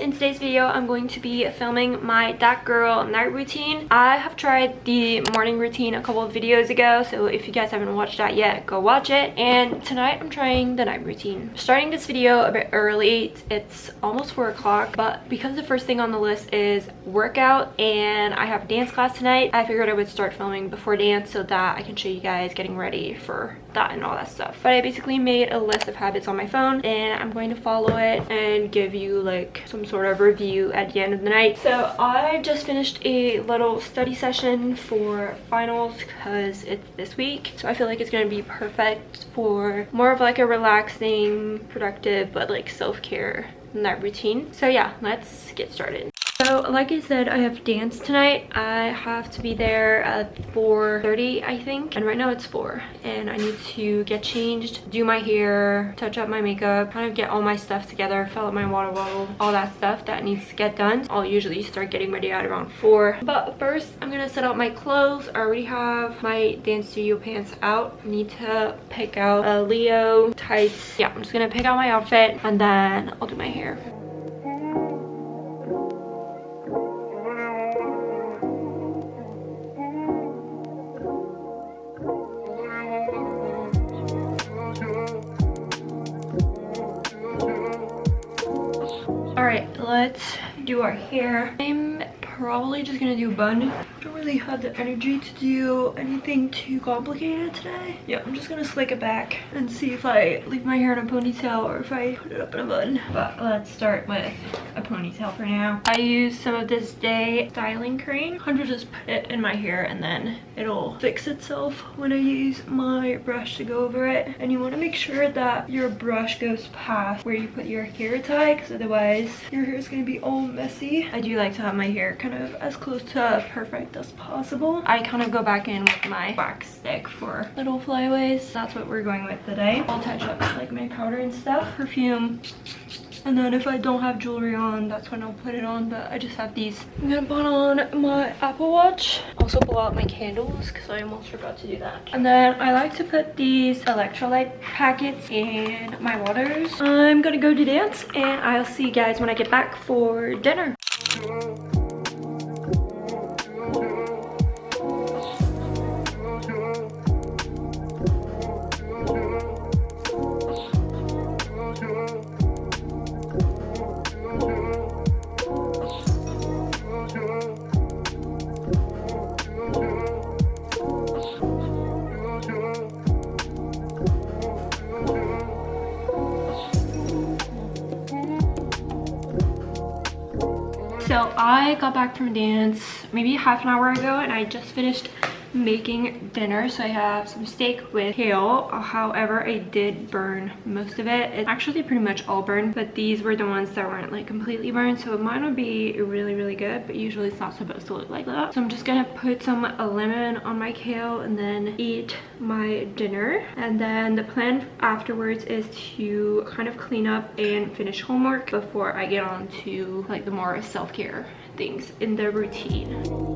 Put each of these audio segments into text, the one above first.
in today's video I'm going to be filming my that girl night routine. I have tried the morning routine a couple of videos ago, so if you guys haven't watched that yet, go watch it. And tonight I'm trying the night routine. Starting this video a bit early, it's almost 4 o'clock, but because the first thing on the list is workout and I have dance class tonight, I figured I would start filming before dance so that I can show you guys getting ready for that and all that stuff. But I basically made a list of habits on my phone and I'm going to follow it and give you like some sort of review at the end of the night. So I just finished a little study session for finals because it's this week, so I feel like it's going to be perfect for more of like a relaxing, productive, but like self-care night routine. So yeah, let's get started. So like I said, I have dance tonight. I have to be there at 4:30 I think, and right now it's 4 and I need to get changed, do my hair, touch up my makeup, kind of get all my stuff together, fill up my water bottle, all that stuff that needs to get done. I'll usually start getting ready at around 4, but first I'm gonna set out my clothes. I already have my dance studio pants out. I need to pick out a Leo tights. Yeah, I'm just gonna pick out my outfit and then I'll do my hair. Alright, let's do our hair. I'm probably just gonna do a bun. I don't really have the energy to do anything too complicated today. Yeah, I'm just gonna slick it back and see if I leave my hair in a ponytail or if I put it up in a bun. But let's start with a ponytail for now. I use some of this Day styling cream. I'm gonna just put it in my hair and then it'll fix itself when I use my brush to go over it. And you want to make sure that your brush goes past where you put your hair tie, because otherwise your hair is going to be all messy. I do like to have my hair kind of as close to perfect as possible. I kind of go back in with my wax stick for little flyaways. That's what we're going with today. I'll touch up like my powder and stuff, perfume, and then if I don't have jewelry on, that's when I'll put it on. But I just have these. I'm gonna put on my Apple Watch. Also pull out my candles because I almost forgot to do that. And then I like to put these electrolyte packets in my waters. I'm gonna go to dance and I'll see you guys when I get back for dinner. So I got back from dance maybe half an hour ago and I just finished making dinner. So I have some steak with kale. However, I did burn most of it. It's actually pretty much all burned, but these were the ones that weren't like completely burned, so it might not be really good, but usually it's not supposed to look like that. So I'm just gonna put some lemon on my kale and then eat my dinner. And then the plan afterwards is to kind of clean up and finish homework before I get on to like the more self-care things in the routine.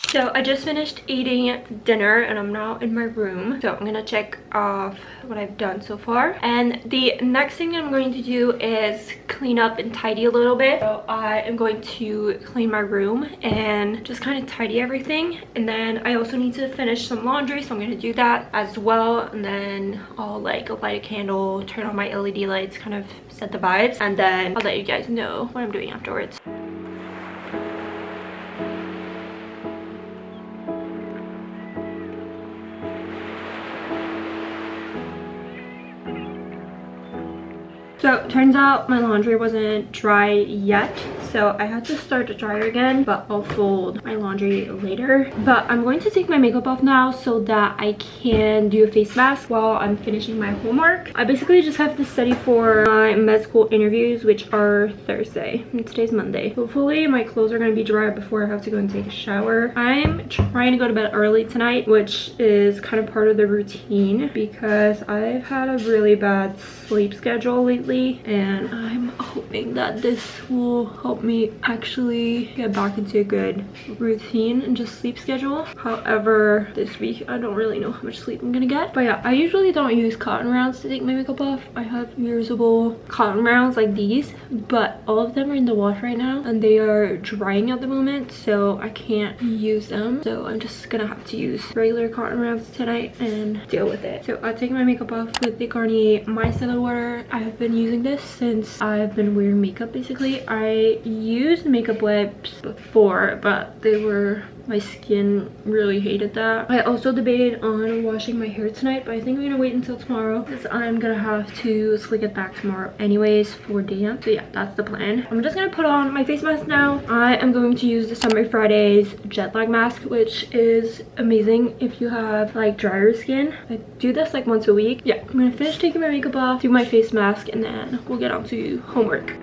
So I just finished eating dinner and I'm now in my room. So I'm gonna check off what I've done so far. And the next thing I'm going to do is clean up and tidy a little bit. So I am going to clean my room and just kind of tidy everything. And then I also need to finish some laundry, so I'm gonna do that as well. And then I'll like light a candle, turn on my LED lights, kind of set the vibes. And then I'll let you guys know what I'm doing afterwards. So it turns out my laundry wasn't dry yet, so I had to start the dryer again, but I'll fold my laundry later. But I'm going to take my makeup off now so that I can do a face mask while I'm finishing my homework. I basically just have to study for my med school interviews, which are Thursday, and today's Monday. Hopefully my clothes are going to be dry before I have to go and take a shower. I'm trying to go to bed early tonight, which is kind of part of the routine because I've had a really bad sleep schedule lately, and I'm hoping that this will help help me actually get back into a good routine and just sleep schedule. However, this week I don't really know how much sleep I'm gonna get. But yeah, I usually don't use cotton rounds to take my makeup off. I have reusable cotton rounds like these, but all of them are in the wash right now and they are drying at the moment, so I can't use them. So I'm just gonna have to use regular cotton rounds tonight and deal with it. So I'll take my makeup off with the Garnier Micellar Water. I have been using this since I've been wearing makeup basically. I used makeup wipes before, but they were, my skin really hated that. I also debated on washing my hair tonight, but I think I'm gonna wait until tomorrow because I'm gonna have to slick it back tomorrow anyways for dance. So yeah, that's the plan. I'm just gonna put on my face mask now. I am going to use the Summer Fridays jet lag mask, which is amazing if you have like drier skin. I do this like once a week. Yeah, I'm gonna finish taking my makeup off, do my face mask, and then we'll get on to homework.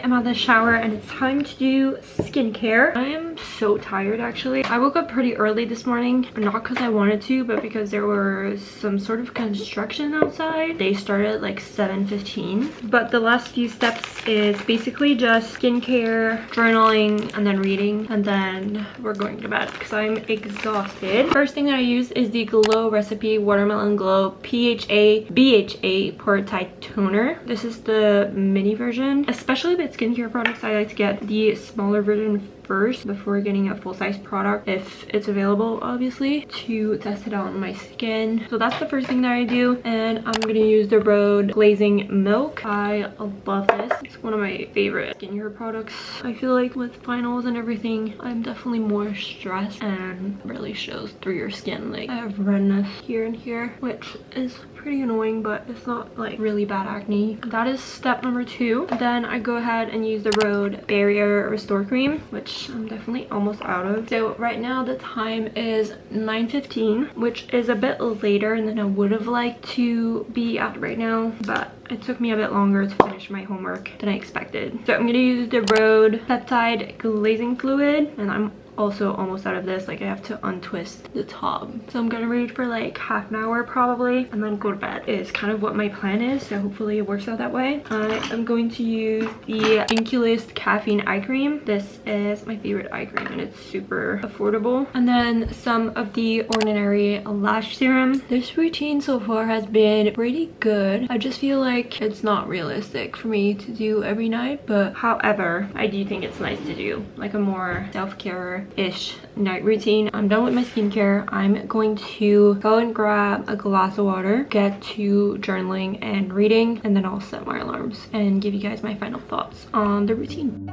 I'm out of the shower and it's time to do skincare. I am so tired actually. I woke up pretty early this morning, not because I wanted to, but because there was some sort of construction outside. They started like 7:15, but the last few steps is basically just skincare, journaling, and then reading, and then we're going to bed because I'm exhausted. First thing that I use is the Glow Recipe Watermelon Glow PHA BHA Pore Tight Toner. This is the mini version. Especially with skincare products, I like to get the smaller version first before getting a full-size product, if it's available obviously, to test it out on my skin. So that's the first thing that I do, and I'm gonna use the Rhode Glazing Milk. I love this. It's one of my favorite skincare products. I feel like with finals and everything, I'm definitely more stressed and really shows through your skin. Like I have redness here and here, which is pretty annoying, but it's not like really bad acne. That is step number 2. Then I go ahead and use the Rhode Barrier Restore Cream, which I'm definitely almost out of. So right now the time is 9:15, which is a bit later than I would have liked to be at right now, but it took me a bit longer to finish my homework than I expected. So I'm gonna use the Rhode Peptide Glazing Fluid, and I'm also almost out of this. Like I have to untwist the top, so I'm gonna read for like half an hour probably and then go to bed is kind of what my plan is, so hopefully it works out that way. I am going to use the Inculist Caffeine Eye Cream. This is my favorite eye cream and it's super affordable. And then some of the Ordinary Lash Serum. This routine so far has been pretty good. I just feel like it's not realistic for me to do every night, but however I do think it's nice to do like a more self-care-ish night routine. I'm done with my skincare. I'm going to go and grab a glass of water, get to journaling and reading, and then I'll set my alarms and give you guys my final thoughts on the routine.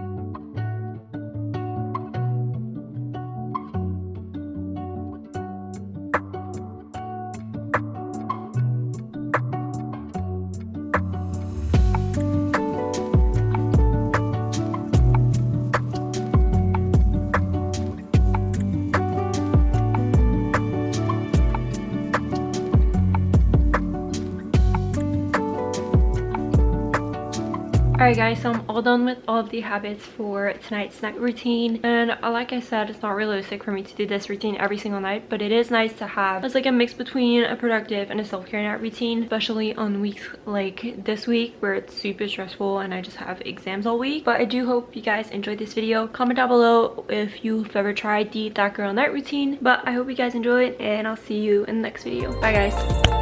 Alright guys, so I'm all done with all of the habits for tonight's night routine, and like I said, it's not realistic for me to do this routine every single night, but it is nice to have as like a mix between a productive and a self-care night routine, especially on weeks like this week where it's super stressful and I just have exams all week. But I do hope you guys enjoyed this video. Comment down below if you've ever tried the That Girl night routine, but I hope you guys enjoyed, and I'll see you in the next video. Bye guys.